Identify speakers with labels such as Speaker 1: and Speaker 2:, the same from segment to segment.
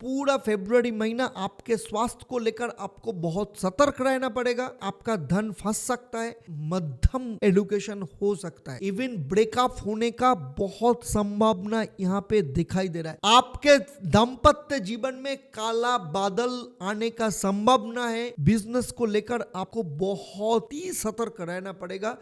Speaker 1: पूरा फरवरी महीना आपके स्वास्थ्य को लेकर आपको बहुत सतर्क रहना पड़ेगा। आपका धन फंस सकता है, मध्यम एडुकेशन हो सकता है, इवन ब्रेकअप होने का बहुत संभावना यहाँ पे दिखाई दे रहा है। आपके दाम्पत्य जीवन में काला बादल आने का संभावना है। बिजनेस को लेकर आपको बहुत ही सतर्क रहना पड़ेगा।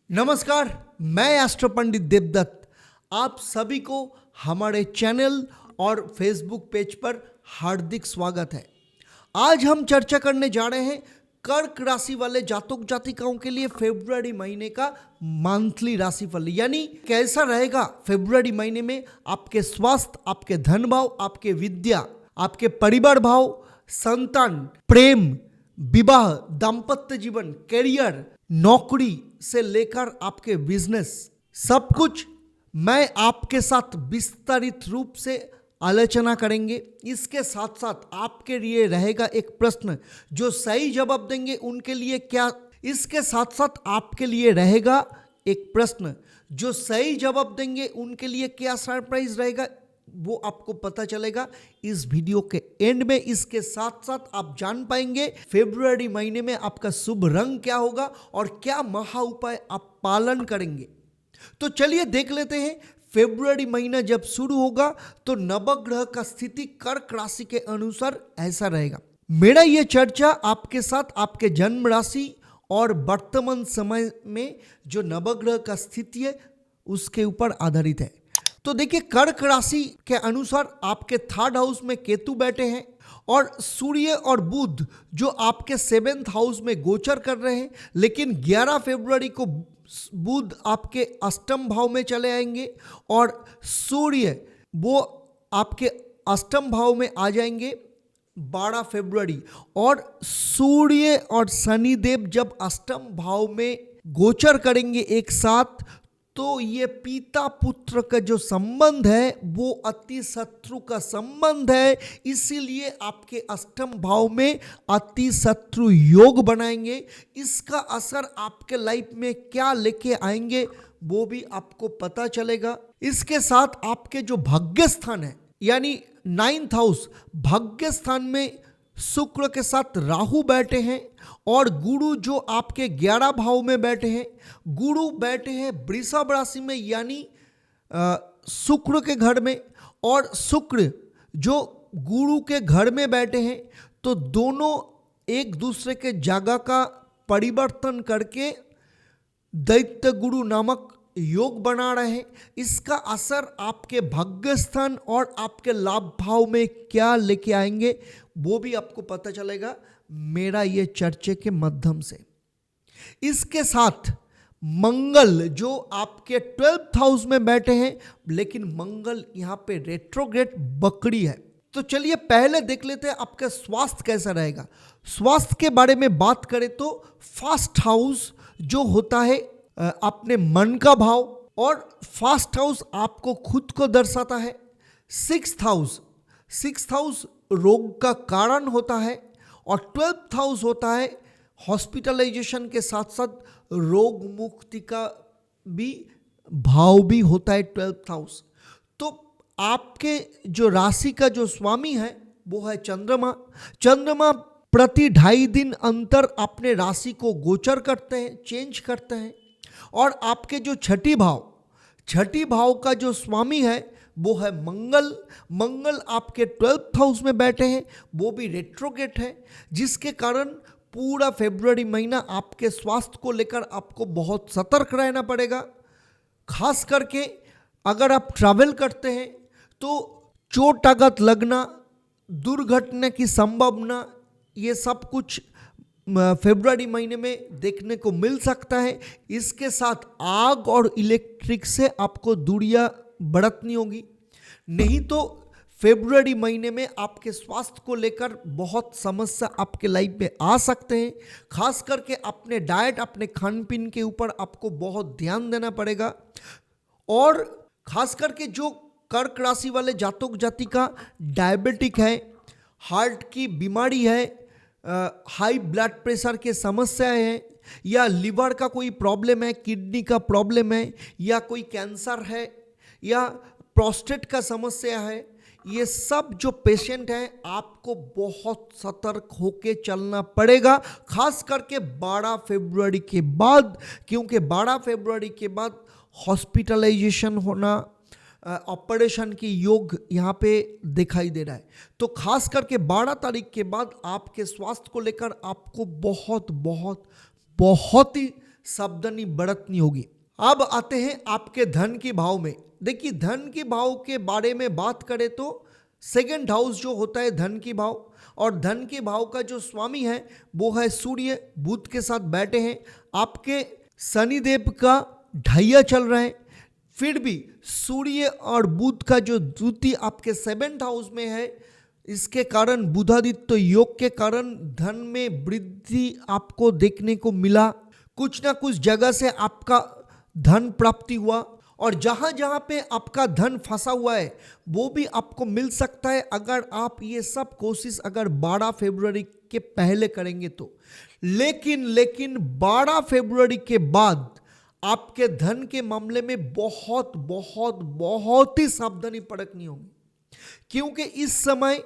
Speaker 1: नमस्कार, मैं एस्ट्रो पंडित देवदत्त आप सभी को हमारे चैनल और फेसबुक पेज पर हार्दिक स्वागत है। आज हम चर्चा करने जा रहे हैं कर्क राशि वाले जातक जातिकाओं के लिए फरवरी महीने का मंथली राशिफल, यानी कैसा रहेगा फरवरी महीने में आपके स्वास्थ्य, आपके धन भाव, आपके विद्या, आपके परिवार भाव, संतान, प्रेम, विवाह, दाम्पत्य जीवन, करियर, नौकरी से लेकर आपके बिजनेस, सब कुछ मैं आपके साथ विस्तारित रूप से आलोचना करेंगे। इसके साथ साथ आपके लिए रहेगा एक प्रश्न, जो सही जवाब देंगे उनके लिए क्या, इसके साथ साथ आपके लिए रहेगा एक प्रश्न, जो सही जवाब देंगे उनके लिए क्या सरप्राइज रहेगा वो आपको पता चलेगा इस वीडियो के एंड में। इसके साथ साथ आप जान पाएंगे फरवरी महीने में आपका शुभ रंग क्या होगा और क्या महा उपाय आप पालन करेंगे। तो चलिए देख लेते हैं फरवरी महीना जब शुरू होगा तो नवग्रह का स्थिति कर्क राशि के अनुसार ऐसा रहेगा। मेरा यह चर्चा आपके साथ आपके जन्म राशि और वर्तमान समय में जो नवग्रह का स्थिति है उसके ऊपर आधारित है। तो देखिए, कर्क राशि के अनुसार आपके थर्ड हाउस में केतु बैठे हैं और सूर्य और बुध जो आपके सेवेंथ हाउस में गोचर कर रहे हैं, लेकिन 11 फरवरी को बुध आपके अष्टम भाव में चले आएंगे और सूर्य वो आपके अष्टम भाव में आ जाएंगे 12 फरवरी। और सूर्य और शनिदेव जब अष्टम भाव में गोचर करेंगे एक साथ, तो ये पिता पुत्र का जो संबंध है वो अति शत्रु का संबंध है। इसीलिए आपके अष्टम भाव में अति शत्रु योग बनाएंगे। इसका असर आपके लाइफ में क्या लेके आएंगे वो भी आपको पता चलेगा। इसके साथ आपके जो भाग्य स्थान है यानी 9th हाउस, भाग्य स्थान में शुक्र के साथ राहु बैठे हैं और गुरु जो आपके 11 भाव में बैठे हैं, गुरु बैठे हैं वृषभ राशि में यानी शुक्र के घर में, और शुक्र जो गुरु के घर में बैठे हैं, तो दोनों एक दूसरे के जगह का परिवर्तन करके दैत्य गुरु नामक योग बना रहे हैं। इसका असर आपके भाग्य स्थान और आपके लाभ भाव में क्या लेके आएंगे वो भी आपको पता चलेगा मेरा ये चर्चे के माध्यम से। इसके साथ मंगल जो आपके 12th हाउस में बैठे हैं, लेकिन मंगल यहाँ पे रेट्रोग्रेड बकरी है। तो चलिए पहले देख लेते हैं आपका स्वास्थ्य कैसा रहेगा। स्वास्थ्य के बारे में बात करें तो फर्स्ट हाउस जो होता है अपने मन का भाव, और फर्स्ट हाउस आपको खुद को दर्शाता है। सिक्स्थ हाउस रोग का कारण होता है और 12th हाउस होता है हॉस्पिटलाइजेशन के साथ साथ रोग मुक्ति का भी भाव भी होता है 12th हाउस। तो आपके जो राशि का जो स्वामी है वो है चंद्रमा। चंद्रमा प्रति 2.5 दिन अंतर अपने राशि को गोचर करते हैं, चेंज करते हैं। और आपके जो छठी भाव का जो स्वामी है वो है मंगल। मंगल आपके 12th हाउस में बैठे हैं, वो भी रेट्रोग्रेड है, जिसके कारण पूरा फरवरी महीना आपके स्वास्थ्य को लेकर आपको बहुत सतर्क रहना पड़ेगा। खास करके अगर आप ट्रैवल करते हैं तो चोट आघात लगना, दुर्घटना की संभावना, ये सब कुछ फरवरी महीने में देखने को मिल सकता है। इसके साथ आग और इलेक्ट्रिक से आपको दूरियां बरतनी होगी, नहीं तो फरवरी महीने में आपके स्वास्थ्य को लेकर बहुत समस्या आपके लाइफ में आ सकते हैं। खास करके अपने डाइट, अपने खान पीन के ऊपर आपको बहुत ध्यान देना पड़ेगा। और खास करके जो कर्क राशि वाले जातक जातिका डायबिटिक है, हार्ट की बीमारी है, हाई ब्लड प्रेशर के समस्या है, या लिवर का कोई प्रॉब्लम है, किडनी का प्रॉब्लम है, या कोई कैंसर है, या प्रोस्टेट का समस्या है, ये सब जो पेशेंट हैं आपको बहुत सतर्क होके चलना पड़ेगा, खास करके 12 फरवरी के बाद, क्योंकि 12 फरवरी के बाद हॉस्पिटलाइजेशन होना, ऑपरेशन की योग यहाँ पे दिखाई दे रहा है। तो खास करके 12 तारीख के बाद आपके स्वास्थ्य को लेकर आपको बहुत बहुत बहुत ही सावधानी बरतनी होगी। अब आते हैं आपके धन के भाव में। देखिए, धन के भाव के बारे में बात करें तो सेकंड हाउस जो होता है धन की भाव, और धन के भाव का जो स्वामी है वो है सूर्य, बुध के साथ बैठे हैं। आपके शनिदेव का ढैया चल रहा है, फिर भी सूर्य और बुध का जो द्वितीय आपके 7th हाउस में है, इसके कारण बुधादित्य योग के कारण धन में वृद्धि आपको देखने को मिला। कुछ ना कुछ जगह से आपका धन प्राप्ति हुआ, और जहां जहां पे आपका धन फंसा हुआ है वो भी आपको मिल सकता है, अगर आप ये सब कोशिश अगर 12 फरवरी के पहले करेंगे तो। लेकिन 12 फरवरी के बाद आपके धन के मामले में बहुत बहुत बहुत ही सावधानी बरतनी होगी, क्योंकि इस समय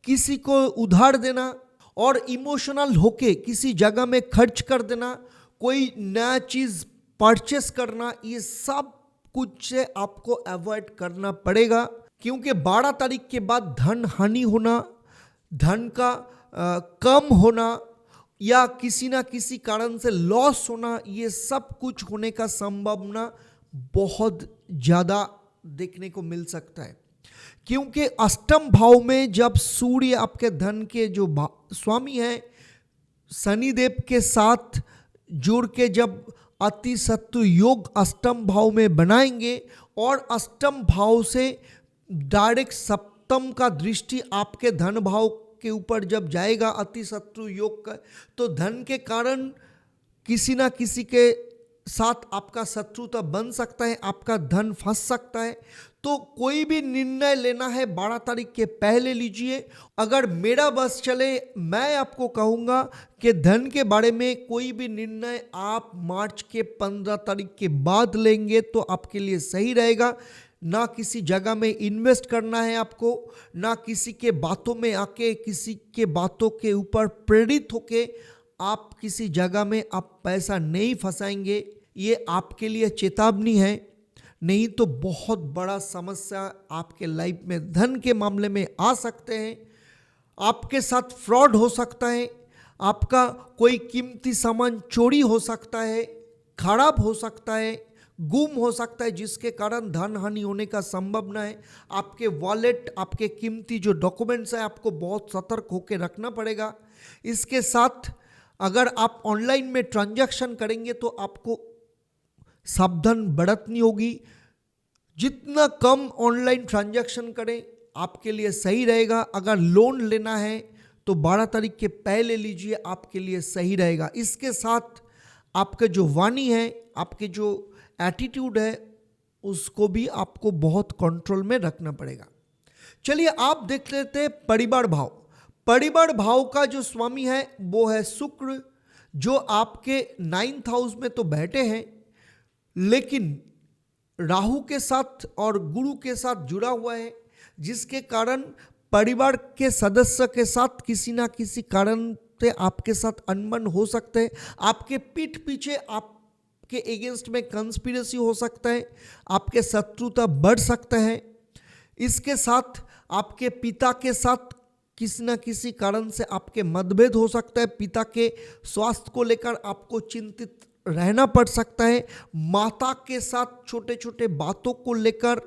Speaker 1: किसी को उधार देना और इमोशनल होके किसी जगह में खर्च कर देना, कोई नया चीज परचेस करना, ये सब कुछ से आपको अवॉइड करना पड़ेगा, क्योंकि 12 तारीख के बाद धन हानि होना, धन का कम होना, या किसी ना किसी कारण से लॉस होना, ये सब कुछ होने का संभावना बहुत ज़्यादा देखने को मिल सकता है। क्योंकि अष्टम भाव में जब सूर्य आपके धन के जो स्वामी हैं शनिदेव के साथ जुड़ के जब अति शत्रु योग अष्टम भाव में बनाएंगे, और अष्टम भाव से डायरेक्ट सप्तम का दृष्टि आपके धन भाव के ऊपर जब जाएगा अति शत्रु योग का, तो धन के कारण किसी ना किसी के साथ आपका शत्रुता बन सकता है, आपका धन फंस सकता है। तो कोई भी निर्णय लेना है 12 तारीख के पहले लीजिए। अगर मेरा बस चले, मैं आपको कहूँगा कि धन के बारे में कोई भी निर्णय आप मार्च के 15 तारीख के बाद लेंगे तो आपके लिए सही रहेगा। ना किसी जगह में इन्वेस्ट करना है आपको, ना किसी के बातों में आके किसी के बातों के ऊपर प्रेरित होके आप किसी जगह में आप पैसा नहीं फंसाएंगे। ये आपके लिए चेतावनी है, नहीं तो बहुत बड़ा समस्या आपके लाइफ में धन के मामले में आ सकते हैं। आपके साथ फ्रॉड हो सकता है, आपका कोई कीमती सामान चोरी हो सकता है, खराब हो सकता है, गुम हो सकता है, जिसके कारण धन हानि होने का संभावना है। आपके वॉलेट, आपके कीमती जो डॉक्यूमेंट्स है, आपको बहुत सतर्क होकर रखना पड़ेगा। इसके साथ अगर आप ऑनलाइन में ट्रांजैक्शन करेंगे तो आपको सावधान बरतनी होगी। जितना कम ऑनलाइन ट्रांजैक्शन करें आपके लिए सही रहेगा। अगर लोन लेना है तो 12 तारीख के पहले लीजिए, आपके लिए सही रहेगा। इसके साथ आपका जो वाणी है, आपके जो एटीट्यूड है, उसको भी आपको बहुत कंट्रोल में रखना पड़ेगा। चलिए आप देख लेते हैं परिवार भाव। परिवार भाव का जो स्वामी है वो है शुक्र, जो आपके 9th हाउस में तो बैठे हैं, लेकिन राहु के साथ और गुरु के साथ जुड़ा हुआ है, जिसके कारण परिवार के सदस्य के साथ किसी ना किसी कारण से आपके साथ अनबन हो सकते हैं। आपके पीठ पीछे आपके एगेंस्ट में कंस्पिरेसी हो सकता है, आपके शत्रुता बढ़ सकता है। इसके साथ आपके पिता के साथ किसी न किसी कारण से आपके मतभेद हो सकता है। पिता के स्वास्थ्य को लेकर आपको चिंतित रहना पड़ सकता है। माता के साथ छोटे छोटे बातों को लेकर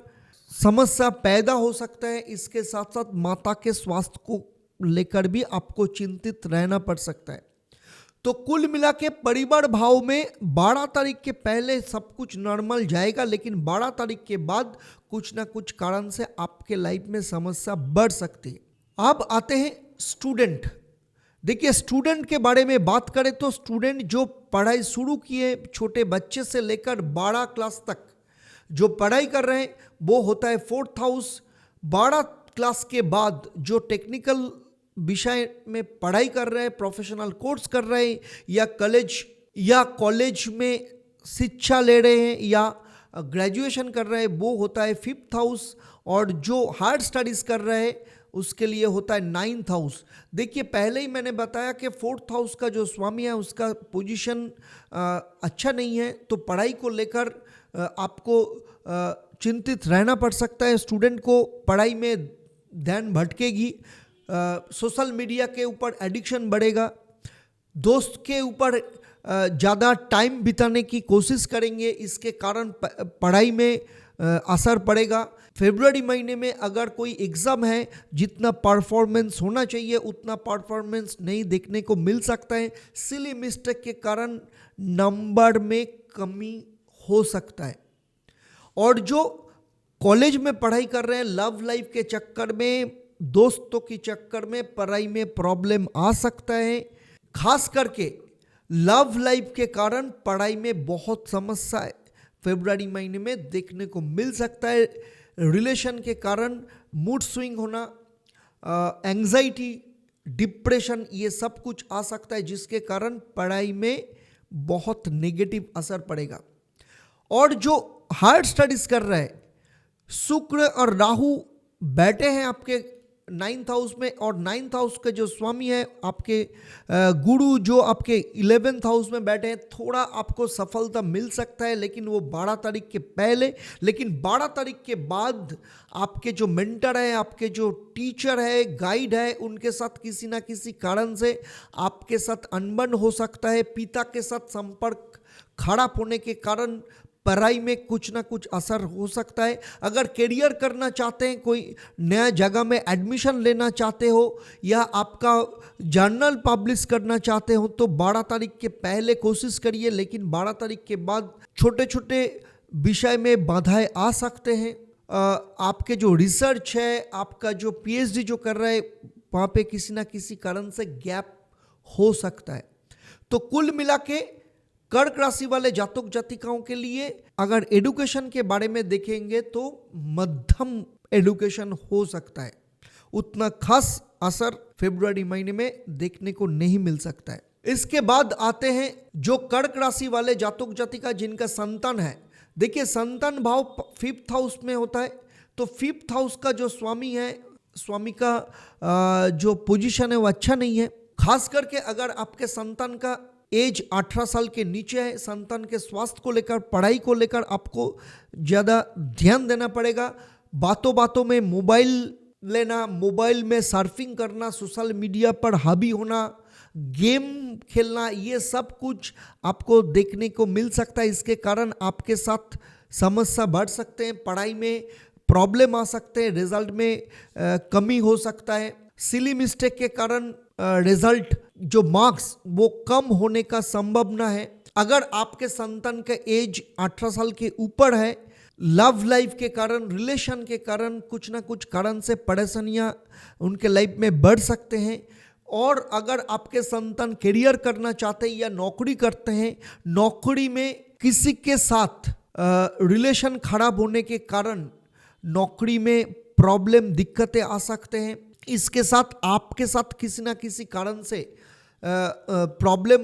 Speaker 1: समस्या पैदा हो सकता है। इसके साथ साथ माता के स्वास्थ्य को लेकर भी आपको चिंतित रहना पड़ सकता है। तो कुल मिला के परिवार भाव में 12 तारीख के पहले सब कुछ नॉर्मल जाएगा, लेकिन 12 तारीख के बाद कुछ ना कुछ कारण से आपके लाइफ में समस्या बढ़ सकती है। अब आते हैं स्टूडेंट। देखिए, स्टूडेंट के बारे में बात करें तो स्टूडेंट जो पढ़ाई शुरू किए, छोटे बच्चे से लेकर 12 क्लास तक जो पढ़ाई कर रहे हैं वो होता है 4th हाउस। 12 क्लास के बाद जो टेक्निकल विषय में पढ़ाई कर रहे हैं, प्रोफेशनल कोर्स कर रहे हैं, या कॉलेज में शिक्षा ले रहे हैं, या ग्रेजुएशन कर रहे हैं, वो होता है 5th हाउस। और जो हार्ड स्टडीज़ कर रहे हैं उसके लिए होता है 9th हाउस। देखिए, पहले ही मैंने बताया कि 4th हाउस का जो स्वामी है उसका पोजीशन अच्छा नहीं है, तो पढ़ाई को लेकर आपको चिंतित रहना पड़ सकता है। स्टूडेंट को पढ़ाई में ध्यान भटकेगी, सोशल मीडिया के ऊपर एडिक्शन बढ़ेगा, दोस्त के ऊपर ज़्यादा टाइम बिताने की कोशिश करेंगे, इसके कारण पढ़ाई में असर पड़ेगा। फरवरी महीने में अगर कोई एग्ज़ाम है, जितना परफॉर्मेंस होना चाहिए उतना परफॉर्मेंस नहीं देखने को मिल सकता है। सिली मिस्टेक के कारण नंबर में कमी हो सकता है। और जो कॉलेज में पढ़ाई कर रहे हैं, लव लाइफ के चक्कर में, दोस्तों के चक्कर में पढ़ाई में प्रॉब्लम आ सकता है। खास करके लव लाइफ के कारण पढ़ाई में बहुत समस्या है फरवरी महीने में देखने को मिल सकता है। रिलेशन के कारण मूड स्विंग होना, एंग्जाइटी, डिप्रेशन, ये सब कुछ आ सकता है, जिसके कारण पढ़ाई में बहुत नेगेटिव असर पड़ेगा। और जो हार्ड स्टडीज कर रहे हैं, शुक्र और राहु बैठे हैं आपके 9th हाउस में, और 9th हाउस के जो स्वामी है आपके गुरु जो आपके 11th हाउस में बैठे हैं, थोड़ा आपको सफलता मिल सकता है, लेकिन वो 12 तारीख के पहले। लेकिन 12 तारीख के बाद आपके जो मेंटर है, आपके जो टीचर है, गाइड है, उनके साथ किसी ना किसी कारण से आपके साथ अनबन हो सकता है। पिता के साथ संपर्क खराब होने के कारण पढ़ाई में कुछ ना कुछ असर हो सकता है। अगर करियर करना चाहते हैं, कोई नया जगह में एडमिशन लेना चाहते हो, या आपका जर्नल पब्लिश करना चाहते हो, तो 12 तारीख के पहले कोशिश करिए। लेकिन 12 तारीख के बाद छोटे छोटे विषय में बाधाएं आ सकते हैं। आपके जो रिसर्च है, आपका जो PhD जो कर रहे हैं, वहाँ पे किसी ना किसी कारण से गैप हो सकता है। तो कुल मिला के कर्क राशि वाले जातक जातिकाओं के लिए अगर एडुकेशन के बारे में देखेंगे तो मध्यम एडुकेशन हो सकता है, उतना खास असर फरवरी महीने में देखने को नहीं मिल सकता है। इसके बाद आते हैं जो कर्क राशि वाले जातक जातिका जिनका संतान है। देखिए, संतान भाव 5th हाउस में होता है, तो 5th हाउस का जो स्वामी है, स्वामी का जो पोजीशन है वो अच्छा नहीं है। खास करके अगर आपके संतान का एज 18 साल के नीचे है, संतान के स्वास्थ्य को लेकर, पढ़ाई को लेकर आपको ज़्यादा ध्यान देना पड़ेगा। बातों बातों में मोबाइल लेना, मोबाइल में सर्फिंग करना, सोशल मीडिया पर हावी होना, गेम खेलना, ये सब कुछ आपको देखने को मिल सकता है। इसके कारण आपके साथ समस्या बढ़ सकते हैं, पढ़ाई में प्रॉब्लम आ सकते हैं, रिजल्ट में कमी हो सकता है। सिली मिस्टेक के कारण रिजल्ट जो मार्क्स वो कम होने का संभावना है। अगर आपके संतान का एज 18 साल के ऊपर है, लव लाइफ के कारण, रिलेशन के कारण, कुछ ना कुछ कारण से परेशानियां उनके लाइफ में बढ़ सकते हैं। और अगर आपके संतान करियर करना चाहते हैं या नौकरी करते हैं, नौकरी में किसी के साथ रिलेशन खराब होने के कारण नौकरी में प्रॉब्लम, दिक्कतें आ सकते हैं। इसके साथ आपके साथ किसी ना किसी कारण से प्रॉब्लम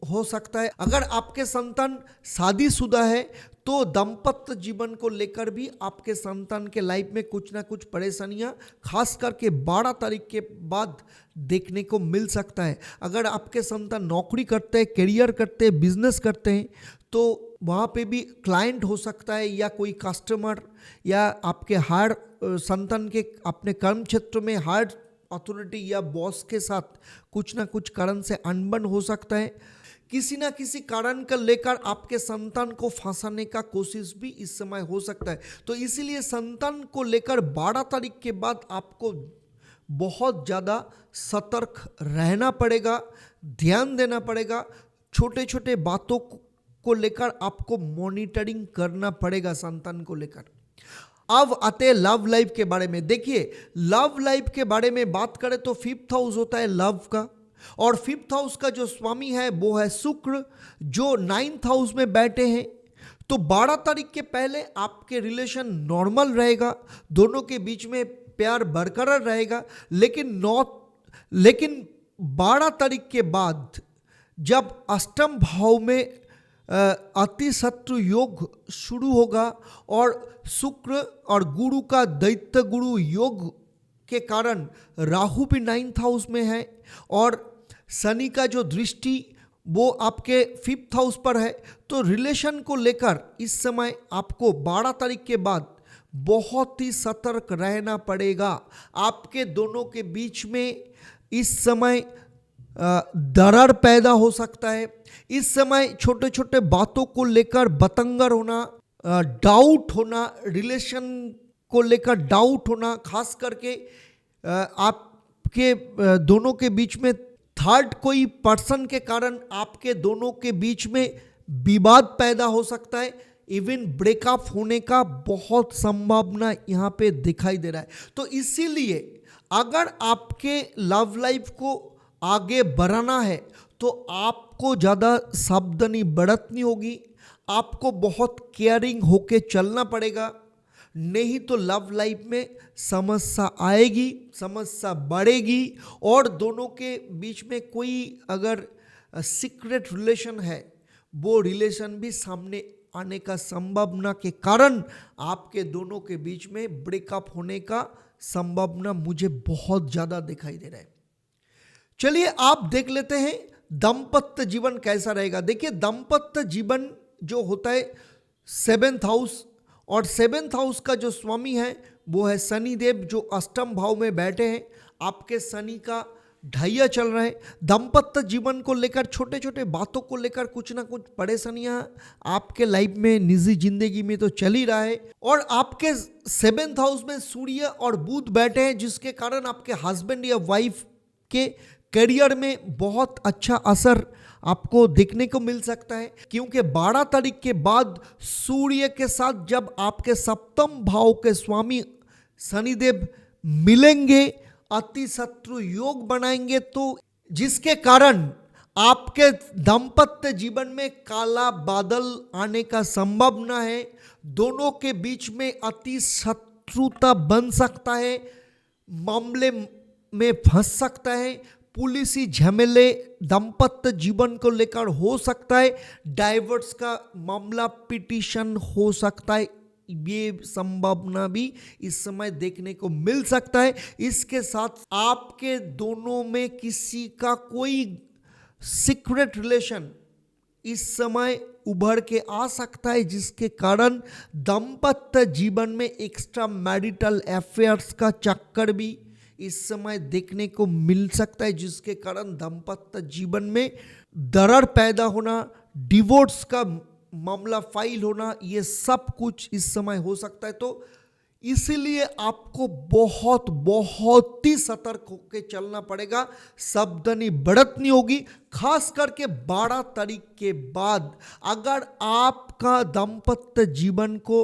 Speaker 1: हो सकता है। अगर आपके संतान शादीशुदा है तो दाम्पत्य जीवन को लेकर भी आपके संतान के लाइफ में कुछ ना कुछ परेशानियां खास करके 12 तारीख के बाद देखने को मिल सकता है। अगर आपके संतान नौकरी करते हैं, करियर करते हैं, बिजनेस करते हैं, तो वहाँ पे भी क्लाइंट हो सकता है या कोई कस्टमर, या आपके हायर संतान के अपने कर्म क्षेत्र में हायर अथॉरिटी या बॉस के साथ कुछ ना कुछ कारण से अनबन हो सकता है। किसी ना किसी कारण का लेकर आपके संतान को फंसाने का कोशिश भी इस समय हो सकता है। तो इसीलिए संतान को लेकर 12 तारीख के बाद आपको बहुत ज़्यादा सतर्क रहना पड़ेगा, ध्यान देना पड़ेगा। छोटे छोटे बातों को लेकर आपको मॉनिटरिंग करना पड़ेगा संतान को लेकर। अब आते हैं लव लाइफ के बारे में। देखिए, लव लाइफ के बारे में बात करें तो 5th हाउस होता है लव का, और 5th हाउस का जो स्वामी है वो है शुक्र, जो 9th हाउस में बैठे हैं। तो 12 तारीख के पहले आपके रिलेशन नॉर्मल रहेगा, दोनों के बीच में प्यार बरकरार रहेगा। लेकिन लेकिन 12 तारीख के बाद जब अष्टम भाव में अति शत्रु योग शुरू होगा और शुक्र और गुरु का दैत्य गुरु योग के कारण राहु भी 9th हाउस में है और शनि का जो दृष्टि वो आपके 5th हाउस पर है, तो रिलेशन को लेकर इस समय आपको 12 तारीख के बाद बहुत ही सतर्क रहना पड़ेगा। आपके दोनों के बीच में इस समय दरार पैदा हो सकता है। इस समय छोटे छोटे बातों को लेकर बतंगर होना, डाउट होना, रिलेशन को लेकर डाउट होना, खास करके आपके दोनों के बीच में थर्ड कोई पर्सन के कारण आपके दोनों के बीच में विवाद पैदा हो सकता है। इवन ब्रेकअप होने का बहुत संभावना यहाँ पे दिखाई दे रहा है। तो इसीलिए अगर आपके लव लाइफ को आगे बढ़ाना है तो आपको ज़्यादा सावधानी बरतनी होगी, आपको बहुत केयरिंग होके चलना पड़ेगा, नहीं तो लव लाइफ में समस्या आएगी, समस्या बढ़ेगी और दोनों के बीच में कोई अगर सीक्रेट रिलेशन है वो रिलेशन भी सामने आने का संभावना के कारण आपके दोनों के बीच में ब्रेकअप होने का संभावना मुझे बहुत ज़्यादा दिखाई दे रहा है। चलिए आप देख लेते हैं दाम्पत्य जीवन कैसा रहेगा। देखिए दाम्पत्य जीवन जो होता है 7th हाउस, और 7th हाउस का जो स्वामी है वो है शनिदेव जो अष्टम भाव में बैठे हैं। आपके शनि का ढैया चल रहा है। दाम्पत्य जीवन को लेकर छोटे छोटे बातों को लेकर कुछ ना कुछ परेशानियां आपके लाइफ में, निजी जिंदगी में तो चल ही रहा है। और आपके 7th हाउस में सूर्य और बुध बैठे हैं जिसके कारण आपके हस्बैंड या वाइफ के करियर में बहुत अच्छा असर आपको देखने को मिल सकता है, क्योंकि 12 तारीख के बाद सूर्य के साथ जब आपके 7th भाव के स्वामी शनिदेव मिलेंगे, अति शत्रु योग बनाएंगे, तो जिसके कारण आपके दाम्पत्य जीवन में काला बादल आने का संभावना है। दोनों के बीच में अति शत्रुता बन सकता है, मामले में फंस सकता है, पुलिसी झमेले दाम्पत्य जीवन को लेकर हो सकता है, डाइवोर्स का मामला पिटीशन हो सकता है, ये संभावना भी इस समय देखने को मिल सकता है। इसके साथ आपके दोनों में किसी का कोई सीक्रेट रिलेशन इस समय उभर के आ सकता है, जिसके कारण दाम्पत्य जीवन में एक्स्ट्रा मैरिटल अफेयर्स का चक्कर भी इस समय देखने को मिल सकता है, जिसके कारण दाम्पत्य जीवन में दरार पैदा होना, डिवोर्स का मामला फाइल होना, ये सब कुछ इस समय हो सकता है। तो इसीलिए आपको बहुत बहुत ही सतर्क होकर चलना पड़ेगा, सावधानी बरतनी होगी। खास करके 12 तारीख के बाद अगर आपका दाम्पत्य जीवन को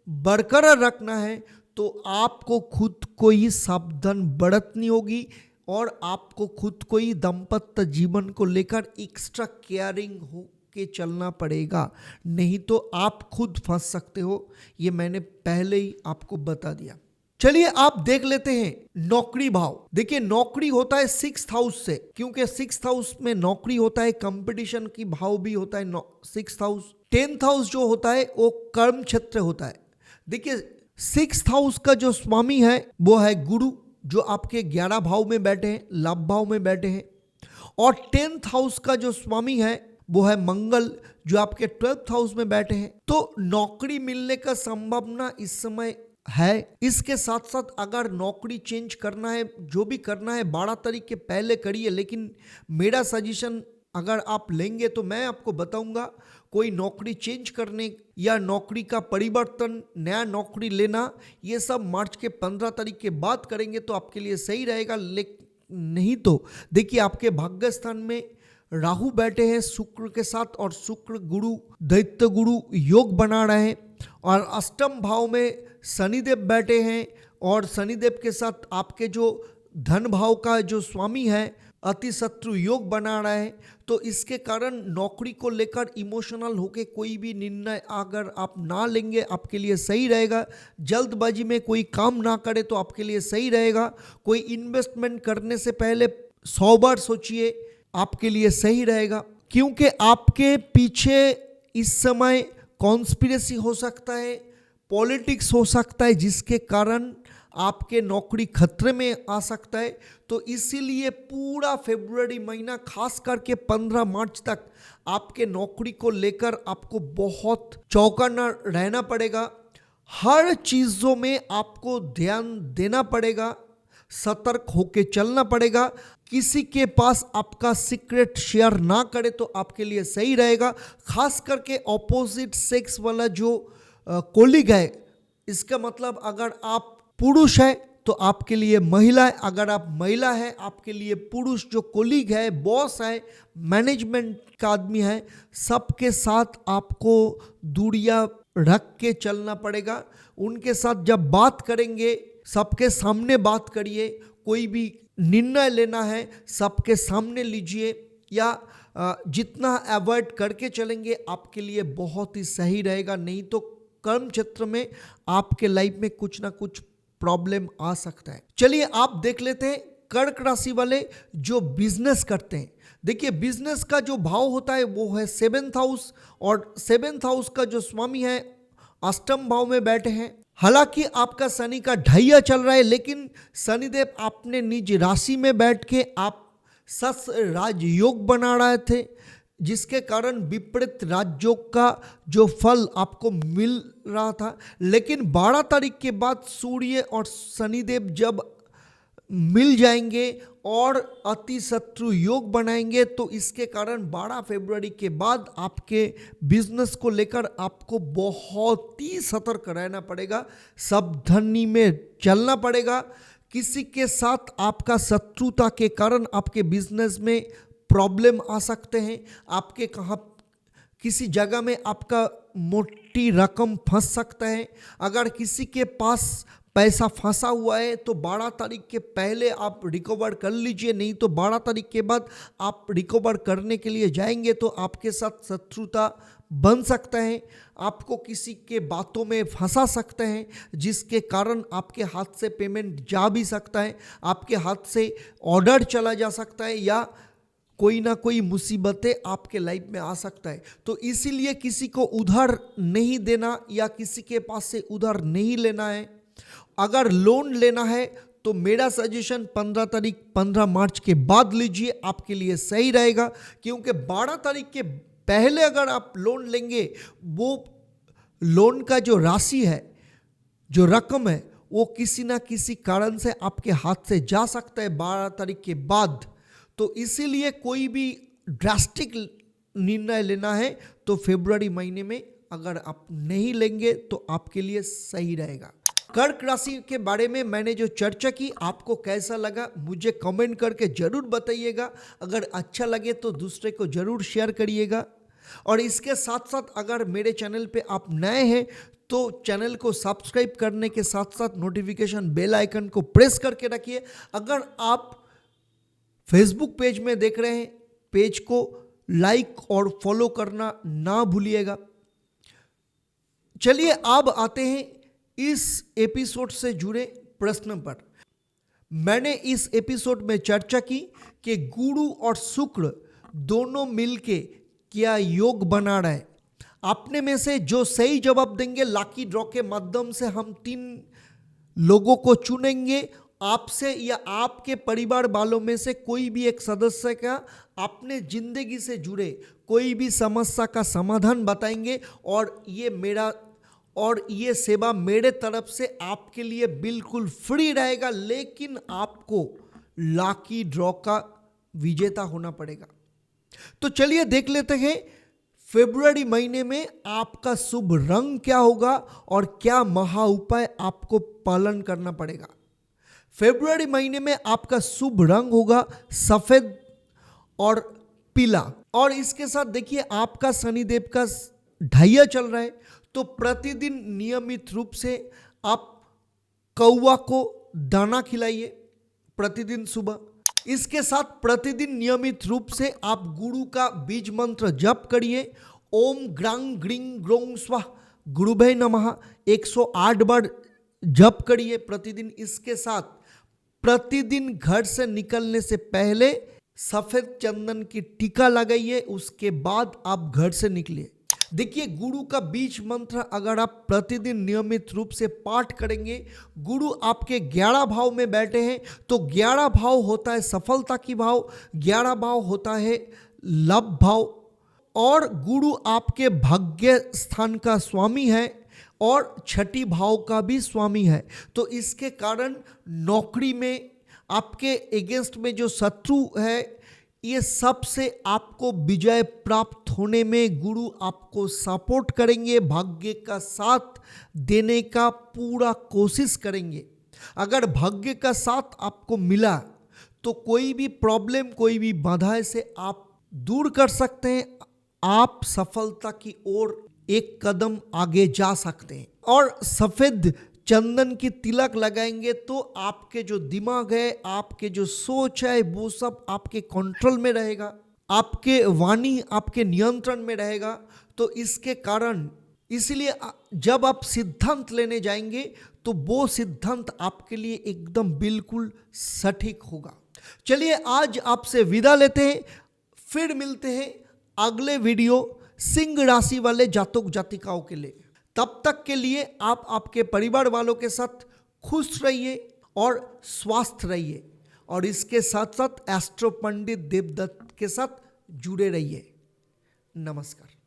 Speaker 1: बरकरार रखना है तो आपको खुद को ही सावधान बरतनी होगी और आपको खुद को ही दाम्पत्य जीवन को लेकर एक्स्ट्रा केयरिंग हो के चलना पड़ेगा, नहीं तो आप खुद फंस सकते हो। ये मैंने पहले ही आपको बता दिया। चलिए आप देख लेते हैं नौकरी भाव। देखिए नौकरी होता है 6th हाउस से, क्योंकि 6th हाउस में नौकरी होता है, कंपटीशन की भाव भी होता है 6th हाउस। 10th हाउस जो होता है वो कर्म क्षेत्र होता है। देखिए 6th हाउस का जो स्वामी है वो है गुरु, जो आपके 11 भाव में बैठे हैं, लाभ भाव में बैठे हैं। और 10th हाउस का जो स्वामी है वो है मंगल, जो आपके 12th हाउस में बैठे हैं। तो नौकरी मिलने का संभावना इस समय है। इसके साथ साथ अगर नौकरी चेंज करना है, जो भी करना है 12 तारीख के पहले करिए, लेकिन मेरा सजेशन अगर आप लेंगे तो मैं आपको बताऊंगा कोई नौकरी चेंज करने या नौकरी का परिवर्तन, नया नौकरी लेना, ये सब मार्च के 15 तारीख के बाद करेंगे तो आपके लिए सही रहेगा। लेकिन नहीं तो देखिए आपके भाग्य स्थान में राहु बैठे हैं शुक्र के साथ, और शुक्र गुरु दैत्य गुरु योग बना रहे हैं, और अष्टम भाव में शनिदेव बैठे हैं, और शनिदेव के साथ आपके जो धन भाव का जो स्वामी है अति शत्रु योग बना रहा है, तो इसके कारण नौकरी को लेकर इमोशनल होके कोई भी निर्णय अगर आप ना लेंगे आपके लिए सही रहेगा। जल्दबाजी में कोई काम ना करे तो आपके लिए सही रहेगा। कोई इन्वेस्टमेंट करने से पहले 100 बार सोचिए, आपके लिए सही रहेगा। क्योंकि आपके पीछे इस समय कॉन्स्पिरेसी हो सकता है, पॉलिटिक्स हो सकता है, जिसके कारण आपके नौकरी खतरे में आ सकता है। तो इसीलिए पूरा फरवरी महीना, खास करके 15 मार्च तक आपके नौकरी को लेकर आपको बहुत चौकन्ना रहना पड़ेगा। हर चीज़ों में आपको ध्यान देना पड़ेगा, सतर्क होके चलना पड़ेगा। किसी के पास आपका सीक्रेट शेयर ना करे तो आपके लिए सही रहेगा। खास करके ऑपोजिट सेक्स वाला जो कोलिग है, इसका मतलब अगर आप पुरुष है तो आपके लिए महिला है, अगर आप महिला है आपके लिए पुरुष। जो कोलिग है, बॉस है, मैनेजमेंट का आदमी है, सबके साथ आपको दूरियां रख के चलना पड़ेगा। उनके साथ जब बात करेंगे सबके सामने बात करिए। कोई भी निर्णय लेना है सबके सामने लीजिए, या जितना अवॉइड करके चलेंगे आपके लिए बहुत ही सही रहेगा। नहीं तो कर्म क्षेत्र में आपके लाइफ में कुछ ना कुछ प्रॉब्लम आ सकता है। चलिए आप देख लेते हैं कर्क राशि वाले जो बिजनेस करते हैं। देखिए, बिजनेस का जो भाव होता है वो है 7th हाउस, और 7th हाउस का जो स्वामी है अष्टम भाव में बैठे हैं। हालांकि आपका शनि का ढैया चल रहा है, लेकिन शनिदेव अपने निज राशि में बैठ के आप सस राजयोग बना रहे थे, जिसके कारण विपरीत राजयोग का जो फल आपको मिल रहा था। लेकिन 12 तारीख के बाद सूर्य और शनिदेव जब मिल जाएंगे और अति शत्रु योग बनाएंगे, तो इसके कारण 12 फरवरी के बाद आपके बिजनेस को लेकर आपको बहुत ही सतर्क रहना पड़ेगा, सावधानी में चलना पड़ेगा। किसी के साथ आपका शत्रुता के कारण आपके बिजनेस में प्रॉब्लम आ सकते हैं। आपके कहाँ किसी जगह में आपका मोटी रकम फंस सकता है। अगर किसी के पास पैसा फंसा हुआ है तो 12 तारीख के पहले आप रिकवर कर लीजिए, नहीं तो 12 तारीख के बाद आप रिकवर करने के लिए जाएंगे तो आपके साथ शत्रुता बन सकता है। आपको किसी के बातों में फंसा सकते हैं, जिसके कारण आपके हाथ से पेमेंट जा भी सकता है, आपके हाथ से ऑर्डर चला जा सकता है, या कोई ना कोई मुसीबतें आपके लाइफ में आ सकता है। तो इसीलिए किसी को उधार नहीं देना या किसी के पास से उधार नहीं लेना है। अगर लोन लेना है तो मेरा सजेशन 15 मार्च के बाद लीजिए, आपके लिए सही रहेगा। क्योंकि 12 तारीख के पहले अगर आप लोन लेंगे, वो लोन का जो राशि है, जो रकम है, वो किसी ना किसी कारण से आपके हाथ से जा सकता है 12 तारीख के बाद। तो इसीलिए कोई भी ड्रास्टिक निर्णय लेना है तो फरवरी महीने में अगर आप नहीं लेंगे तो आपके लिए सही रहेगा। कर्क राशि के बारे में मैंने जो चर्चा की, आपको कैसा लगा मुझे कमेंट करके जरूर बताइएगा। अगर अच्छा लगे तो दूसरे को जरूर शेयर करिएगा। और इसके साथ साथ अगर मेरे चैनल पे आप नए हैं तो चैनल को सब्सक्राइब करने के साथ साथ नोटिफिकेशन बेल आइकन को प्रेस करके रखिए। अगर आप फेसबुक पेज में देख रहे हैं, पेज को लाइक और फॉलो करना ना भूलिएगा। चलिए अब आते हैं इस एपिसोड से जुड़े प्रश्न पर। मैंने इस एपिसोड में चर्चा की कि गुरु और शुक्र दोनों मिलके क्या योग बना रहा है। अपने में से जो सही जवाब देंगे, लकी ड्रॉ के माध्यम से हम 3 लोगों को चुनेंगे। आपसे या आपके परिवार वालों में से कोई भी एक सदस्य का अपने जिंदगी से जुड़े कोई भी समस्या का समाधान बताएंगे, और ये सेवा मेरे तरफ से आपके लिए बिल्कुल फ्री रहेगा। लेकिन आपको लकी ड्रॉ का विजेता होना पड़ेगा। तो चलिए देख लेते हैं फरवरी महीने में आपका शुभ रंग क्या होगा और क्या महा उपाय आपको पालन करना पड़ेगा। फरवरी महीने में आपका शुभ रंग होगा सफेद और पीला। और इसके साथ देखिए, आपका शनिदेव का ढैया चल रहा है, तो प्रतिदिन नियमित रूप से आप कौवा को दाना खिलाइए प्रतिदिन सुबह। इसके साथ प्रतिदिन नियमित रूप से आप गुरु का बीज मंत्र जप करिए। ओम ग्रांग ग्रीं ग्रों स्वाह गुरुभे नमः 108 बार जप करिए प्रतिदिन। इसके साथ प्रतिदिन घर से निकलने से पहले सफेद चंदन की टीका लगाइए, उसके बाद आप घर से निकलिए। देखिए, गुरु का बीज मंत्र अगर आप प्रतिदिन नियमित रूप से पाठ करेंगे, गुरु आपके 11 भाव में बैठे हैं, तो 11 भाव होता है सफलता की भाव, 11 भाव होता है लाभ भाव, और गुरु आपके भाग्य स्थान का स्वामी है और छठी भाव का भी स्वामी है। तो इसके कारण नौकरी में आपके अगेंस्ट में जो शत्रु है, ये सब से आपको विजय प्राप्त होने में गुरु आपको सपोर्ट करेंगे, भाग्य का साथ देने का पूरा कोशिश करेंगे। अगर भाग्य का साथ आपको मिला तो कोई भी प्रॉब्लम, कोई भी बाधा से आप दूर कर सकते हैं, आप सफलता की ओर एक कदम आगे जा सकते हैं। और सफेद चंदन की तिलक लगाएंगे तो आपके जो दिमाग है, आपके जो सोच है, वो सब आपके कंट्रोल में रहेगा, आपके वाणी आपके नियंत्रण में रहेगा। तो इसके कारण, इसलिए जब आप सिद्धांत लेने जाएंगे तो वो सिद्धांत आपके लिए एकदम बिल्कुल सटीक होगा। चलिए, आज आपसे विदा लेते हैं, फिर मिलते हैं अगले वीडियो सिंह राशि वाले जातक जातिकाओं के लिए। तब तक के लिए आप आपके परिवार वालों के साथ खुश रहिए और स्वस्थ रहिए, और इसके साथ साथ एस्ट्रो पंडित देवदत्त के साथ जुड़े रहिए। नमस्कार।